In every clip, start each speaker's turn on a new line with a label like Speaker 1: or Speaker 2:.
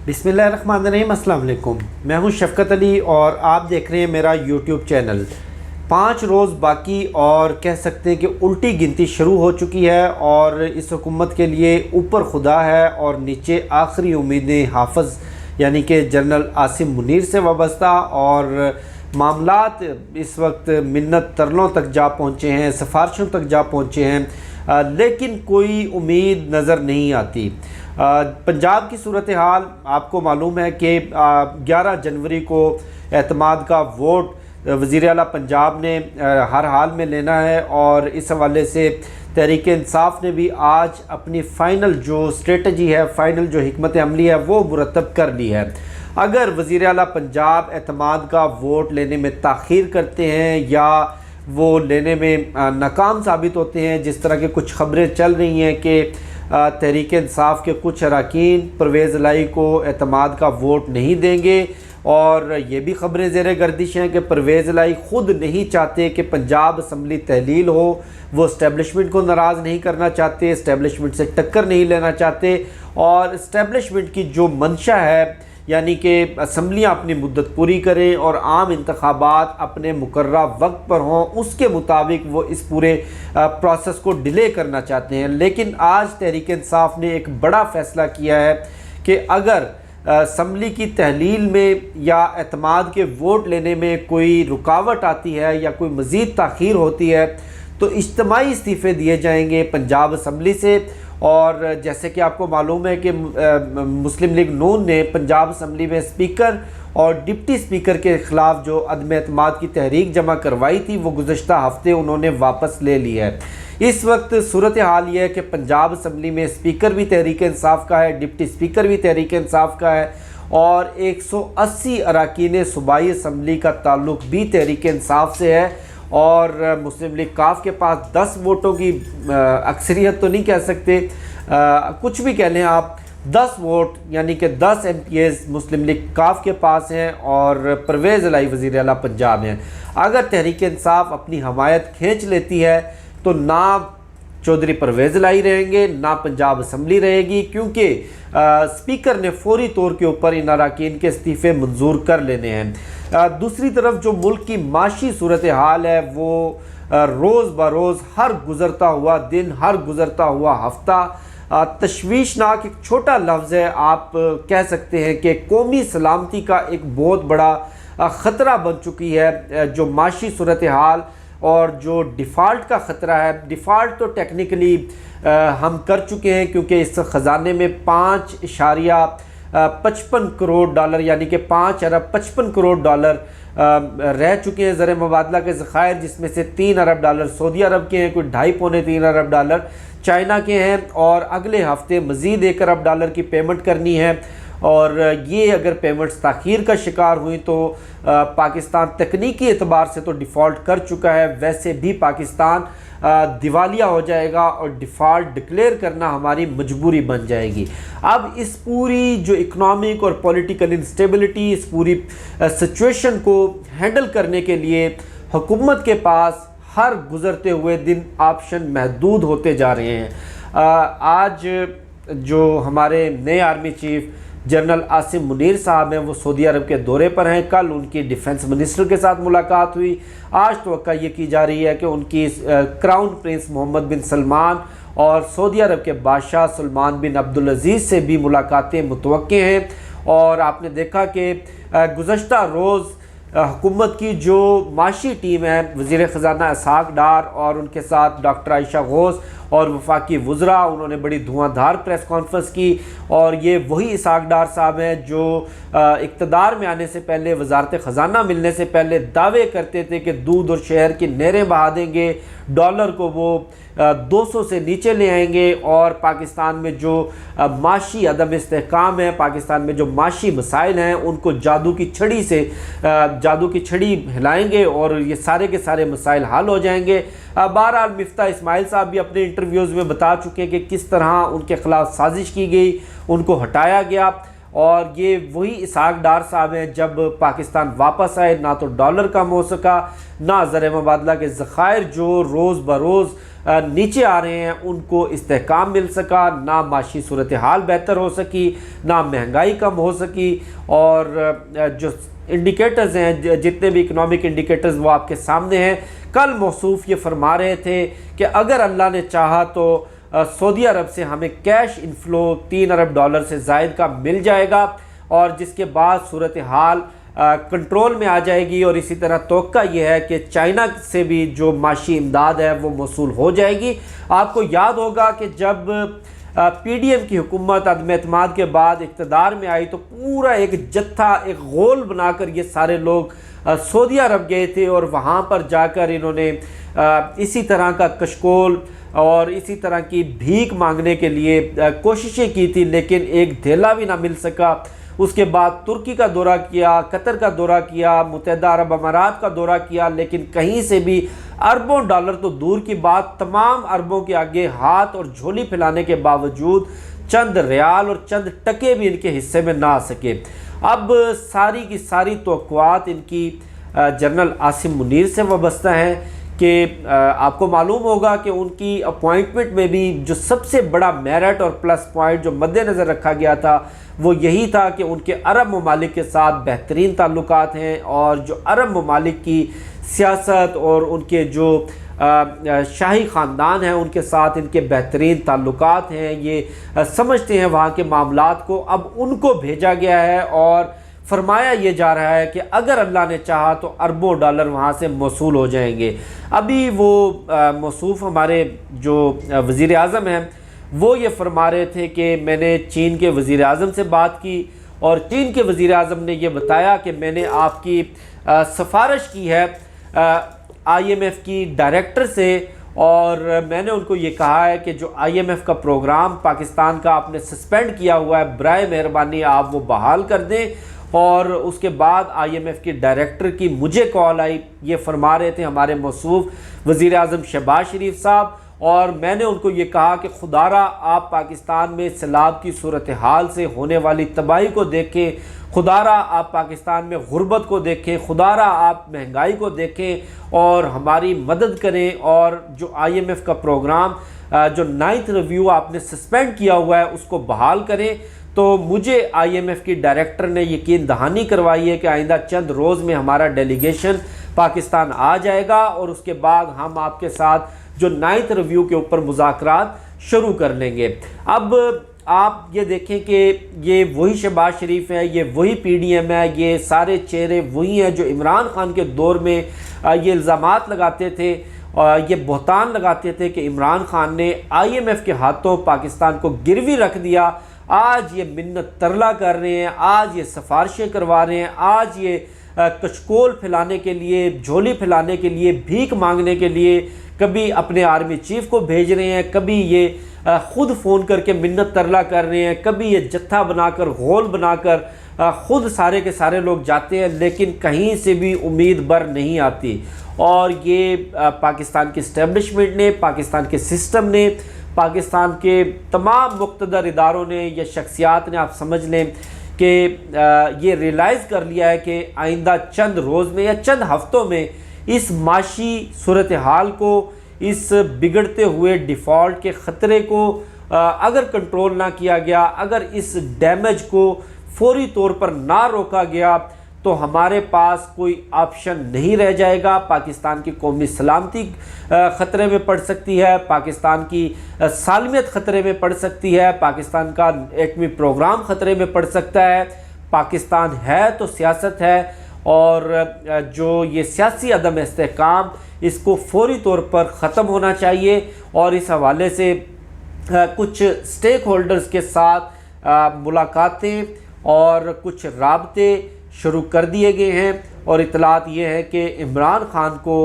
Speaker 1: बिस्मिल्लाहिर्रहमानिर्रहीम, अस्सलाम वालेकुम। मैं हूं शफ़क़त अली और आप देख रहे हैं मेरा यूट्यूब चैनल। 5 रोज़ बाकी और कह सकते हैं कि उल्टी गिनती शुरू हो चुकी है और इस हुकूमत के लिए ऊपर खुदा है और नीचे आखिरी उम्मीदें हाफ़िज़ यानी कि जनरल आसिम मुनीर से वाबस्ता। और मामलात इस वक्त मिन्नत तरलों तक जा पहुँचे हैं, सिफारिशों तक जा पहुँचे हैं, लेकिन कोई उम्मीद नज़र नहीं आती। पंजाब की सूरत हाल आपको मालूम है कि 11 जनवरी को एतमाद का वोट वज़ीर आला पंजाब ने हर हाल में लेना है और इस हवाले से तहरीक इंसाफ ने भी आज अपनी फ़ाइनल जो स्ट्रेटजी है, फ़ाइनल जो हिकमत अमली है वो मुरतब कर ली है। अगर वज़ीर आला पंजाब एतमाद का वोट लेने में ताख़ीर करते हैं या वो लेने में नाकाम साबित होते हैं, जिस तरह की कुछ ख़बरें चल रही हैं कि तहरीक इंसाफ के कुछ अरकान परवेज़ इलाही को एतमाद का वोट नहीं देंगे, और ये भी ख़बरें ज़ेरे गर्दिश हैं कि परवेज़ इलाही ख़ुद नहीं चाहते कि पंजाब असम्बली तहलील हो। वो इस्टेब्लिशमेंट को नाराज़ नहीं करना चाहते, इस्टेब्लिशमेंट से टक्कर नहीं लेना चाहते, और इस्टेब्लिशमेंट की जो मंशा है यानी कि असम्बलियाँ अपनी मुद्दत पूरी करें और आम इंतखाबात अपने मुकर्रर वक्त पर हों, उसके मुताबिक वो इस पूरे प्रोसेस को डिले करना चाहते हैं। लेकिन आज तहरीक इंसाफ ने एक बड़ा फ़ैसला किया है कि अगर असम्बली की तहलील में या एतमाद के वोट लेने में कोई रुकावट आती है या कोई मज़ीद ताख़ीर होती है तो इज्तिमाई इस्तीफ़े दिए जाएंगे पंजाब असम्बली से। और जैसे कि आपको मालूम है कि मुस्लिम लीग नून ने पंजाब असम्बली में स्पीकर और डिप्टी स्पीकर के ख़िलाफ़ जो अदम एतमाद की तहरीक जमा करवाई थी वो गुज़श्ता हफ्ते उन्होंने वापस ले ली है। इस वक्त सूरत हाल ये है कि पंजाब असम्बली में स्पीकर भी तहरीक इंसाफ का है, डिप्टी स्पीकर भी तहरीक इंसाफ का है, और 180 अरकान सूबाई असम्बली का ताल्लुक़ भी तहरीक इंसाफ से है। और मुस्लिम लीग काफ के पास 10 वोटों की अक्सरियत तो नहीं कह सकते, कुछ भी कह लें आप, 10 वोट यानी कि 10 MPs मुस्लिम लीग काफ के पास हैं और परवेज़ इलाही वज़ीर आला पंजाब हैं। अगर तहरीक इंसाफ अपनी हमायत खींच लेती है तो ना चौधरी परवेज़ इलाही रहेंगे ना पंजाब असम्बली रहेगी, क्योंकि स्पीकर ने फौरी तौर के ऊपर इन अरकान के इस्तीफ़े मंजूर कर लेने हैं। दूसरी तरफ जो मुल्क की माशी सूरत हाल है वो रोज़ ब रोज़ हर गुज़रता हुआ दिन, हर गुज़रता हुआ हफ्ता तशवीशनाक एक छोटा लफ्ज़ है, आप कह सकते हैं कि कौमी सलामती का एक बहुत बड़ा ख़तरा बन चुकी है। जो माशी सूरत हाल और जो डिफ़ॉल्ट का ख़तरा है, डिफ़ॉल्ट तो टेक्निकली हम कर चुके हैं क्योंकि इस ख़जाने में 5.55 करोड़ डॉलर यानी कि 5 अरब 55 करोड़ डॉलर रह चुके हैं ज़र मुबादला के ज़खायर, जिसमें से 3 अरब डॉलर सऊदी अरब के हैं, कोई 2.5-3 अरब डॉलर चाइना के हैं, और अगले हफ्ते मज़ीद 1 अरब डॉलर की पेमेंट करनी है। और ये अगर पेमेंट्स ताख़ीर का शिकार हुई तो पाकिस्तान तकनीकी एतबार से तो डिफ़ॉल्ट कर चुका है, वैसे भी पाकिस्तान दिवालिया हो जाएगा और डिफ़ॉल्ट डिक्लेयर करना हमारी मजबूरी बन जाएगी। अब इस पूरी जो इकनॉमिक और पॉलिटिकल इंस्टेबिलिटी, इस पूरी सिचुएशन को हैंडल करने के लिए हुकूमत के पास हर गुज़रते हुए दिन ऑप्शन महदूद होते जा रहे हैं। आज जो हमारे नए army chief general Asim Munir साहब हैं वो सऊदी अरब के दौरे पर हैं। कल उनकी डिफेंस मिनिस्टर के साथ मुलाकात हुई। आज तवक्का ये की जा रही है कि उनकी क्राउन प्रिंस मोहम्मद बिन सलमान और सऊदी अरब के बादशाह सलमान बिन अब्दुल अजीज़ से भी मुलाकातें मुतवक्के हैं। और आपने देखा कि गुज़श्ता रोज़ हुकूमत की जो माशी टीम है, वज़ीर ख़जाना इसहाक़ डार और उनके साथ डॉक्टर आयशा गौस और वफाकी वज़रा, उन्होंने बड़ी धुआंधार प्रेस कॉन्फ्रेंस की। और ये वही इसहाक़ डार साहब हैं जो इक़्तिदार में आने से पहले, वज़ारत ख़जाना मिलने से पहले दावे करते थे कि दूध और शहर की नहरें बहा देंगे, डॉलर को वो 200 से नीचे ले आएंगे, और पाकिस्तान में जो माशी अदम इस्तेहकाम है, पाकिस्तान में जो माशी मसाइल हैं उनको जादू की छड़ी हिलाएंगे और ये सारे के सारे मसाइल हल हो जाएंगे। बहरहाल मिफ्ता इस्माइल साहब भी अपने इंटरव्यूज़ में बता चुके हैं कि किस तरह उनके ख़िलाफ़ साजिश की गई, उनको हटाया गया। और ये वही इसहाक डार साहब हैं, जब पाकिस्तान वापस आए ना तो डॉलर कम हो सका, ना ज़र मुबादला के ज़खायर जो रोज़ बरोज़ नीचे आ रहे हैं उनको इस्तेहकाम मिल सका, ना माशी सूरत हाल बेहतर हो सकी, ना महंगाई कम हो सकी। और जो इंडिकेटर्स हैं, जितने भी इकनॉमिक इंडिकेटर्स वो आपके सामने हैं। कल मौसूफ ये फरमा रहे थे कि अगर अल्लाह ने चाहा तो सऊदी अरब से हमें कैश इनफ्लो 3 अरब डॉलर से ज़ायद का मिल जाएगा, और जिसके बाद सूरत हाल कंट्रोल में आ जाएगी। और इसी तरह तोक्का ये है कि चाइना से भी जो माशी इमदाद है वो मौसूल हो जाएगी। आपको याद होगा कि जब PDM की हुकूमत अदम एतमाद के बाद इक़्तिदार में आई तो पूरा एक जत्था, एक गोल बनाकर ये सारे लोग सऊदी अरब गए थे, और वहाँ पर जाकर इन्होंने इसी तरह का कशकोल और इसी तरह की भीख मांगने के लिए कोशिशें की थी, लेकिन एक धेला भी ना मिल सका। उसके बाद तुर्की का दौरा किया, कतर का दौरा किया, मुत्तहिदा अरब अमारात का दौरा किया, लेकिन कहीं से भी अरबों डॉलर तो दूर की बात, तमाम अरबों के आगे हाथ और झोली फैलाने के बावजूद चंद रियाल और चंद टके भी इनके हिस्से में ना आ सके। अब सारी की सारी तवक्कुआत इनकी जनरल आसिम मुनीर से वाबस्ता हैं कि आपको मालूम होगा कि उनकी अपॉइंटमेंट में भी जो सबसे बड़ा मेरिट और प्लस पॉइंट जो मद्देनज़र रखा गया था वो यही था कि उनके अरब ममालिक के साथ बेहतरीन ताल्लुकात हैं, और जो अरब ममालिक की सियासत और उनके जो शाही ख़ानदान हैं उनके साथ इनके बेहतरीन ताल्लुकात हैं, ये समझते हैं वहाँ के मामलात को। अब उनको भेजा गया है और फरमाया ये जा रहा है कि अगर अल्लाह ने चाहा तो अरबों डॉलर वहाँ से मौसूल हो जाएंगे। अभी वो मौसूफ हमारे जो वज़ीर आज़म हैं वो ये फरमा रहे थे कि मैंने चीन के वज़ीर आज़म से बात की, और चीन के वज़ीर आज़म ने ये बताया कि मैंने आपकी सिफारिश की है IMF की डायरेक्टर से, और मैंने उनको ये कहा है कि जो IMF का प्रोग्राम पाकिस्तान का आपने सस्पेंड किया हुआ है, बराए मेहरबानी आप वो बहाल कर दें। और उसके बाद IMF के डायरेक्टर की मुझे कॉल आई, ये फरमा रहे थे हमारे मौसूफ वज़ीर आज़म शहबाज शरीफ साहब, और मैंने उनको ये कहा कि खुदारा आप पाकिस्तान में सैलाब की सूरत हाल से होने वाली तबाही को देखें, खुदारा आप पाकिस्तान में गुर्बत को देखें, खुदारा आप महंगाई को देखें और हमारी मदद करें, और जो IMF का प्रोग्राम जो 9th रिव्यू आपने सस्पेंड किया हुआ है उसको बहाल करें। तो मुझे IMF की डायरेक्टर ने यकीन दहानी करवाई है कि आइंदा चंद रोज़ में हमारा डेलीगेशन पाकिस्तान आ जाएगा, और उसके बाद हम आपके साथ जो 9th रिव्यू के ऊपर मुज़ाकरात शुरू कर लेंगे। अब आप ये देखें कि ये वही शहबाज शरीफ है, ये वही PDM है, ये सारे चेहरे वही हैं जो इमरान खान के दौर में ये इल्ज़ामात लगाते थे, ये बहतान लगाते थे कि इमरान खान ने IMF के हाथों पाकिस्तान को गिरवी रख दिया। आज ये मिन्नत तरला कर रहे हैं, आज ये सिफारिशें करवा रहे हैं, आज ये कशकोल फैलाने के लिए, झोली फैलाने के लिए, भीख मांगने के लिए कभी अपने आर्मी चीफ को भेज रहे हैं, कभी ये ख़ुद फ़ोन करके मिन्नत तरला कर रहे हैं, कभी ये जत्था बनाकर गोल बनाकर ख़ुद सारे के सारे लोग जाते हैं, लेकिन कहीं से भी उम्मीद बर नहीं आती। और ये पाकिस्तान की इस्टेब्लिशमेंट ने, पाकिस्तान के सिस्टम ने, पाकिस्तान के तमाम मुक़्तदर इदारों ने या शख्सियात ने, आप समझ लें कि ये रियलाइज़ कर लिया है कि आइंदा चंद रोज़ में या चंद हफ्तों में इस माशी सूरत हाल को, इस बिगड़ते हुए डिफ़ॉल्ट के ख़तरे को अगर कंट्रोल ना किया गया, अगर इस डैमेज को फौरी तौर पर ना रोका गया तो हमारे पास कोई ऑप्शन नहीं रह जाएगा। पाकिस्तान की कौमी सलामती ख़तरे में पड़ सकती है, पाकिस्तान की सालमियत ख़तरे में पड़ सकती है, पाकिस्तान का एटमी प्रोग्राम ख़तरे में पड़ सकता है। पाकिस्तान है तो सियासत है, और जो ये सियासी अदम इस्तेहकाम इसको फौरी तौर पर ख़त्म होना चाहिए। और इस हवाले से कुछ स्टेक होल्डर्स के साथ मुलाकातें और कुछ राबते शुरू कर दिए गए हैं, और इतलात ये है कि इमरान खान को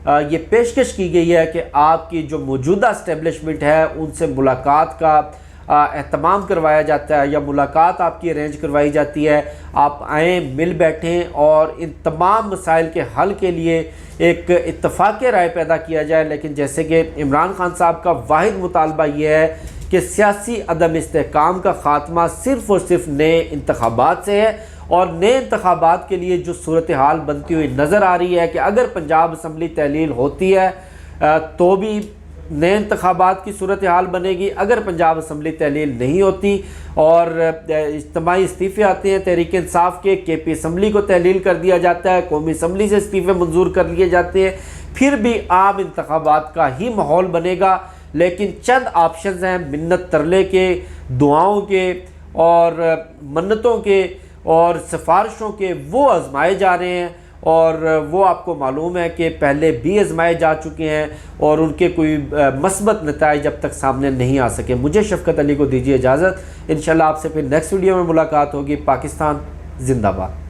Speaker 1: ये पेशकश की गई है कि आपकी जो मौजूदा इस्टेब्लिशमेंट है उनसे मुलाकात का एहतमाम करवाया जाता है, या मुलाकात आपकी अरेंज करवाई जाती है, आप आएँ, मिल बैठें और इन तमाम मसाइल के हल के लिए एक इत्तफाक़ राय पैदा किया जाए। लेकिन जैसे कि इमरान खान साहब का वाहिद मुतालबा ये है कि सियासी अदम इस्तेहकाम का ख़ात्मा सिर्फ़ और सिर्फ नए इंतखाबात से है। और नए इंतखाबात के लिए जो सूरत हाल बनती हुई नज़र आ रही है कि अगर पंजाब असम्बली तहलील होती है तो भी नए इंतखाबात की सूरत हाल बनेगी। अगर पंजाब असम्बली तहलील नहीं होती और इज्तिमाई इस्तीफ़े आते हैं तहरीक इंसाफ के, KP असम्बली को तहलील कर दिया जाता है, कौमी असम्बली से इस्तीफ़े मंजूर कर लिए जाते हैं, फिर भी आम इंतखाबात का ही माहौल बनेगा। लेकिन चंद ऑप्शन हैं मिन्नत तरले के, दुआओं के और मन्नतों के और सिफारिशों के, वो आजमाए जा रहे हैं और वो आपको मालूम है कि पहले भी आजमाए जा चुके हैं और उनके कोई मस्बत नताइज जब तक सामने नहीं आ सके। मुझे शफ़क़त अली को दीजिए इजाज़त। इंशाल्लाह आपसे फिर नेक्स्ट वीडियो में मुलाकात होगी। पाकिस्तान जिंदाबाद।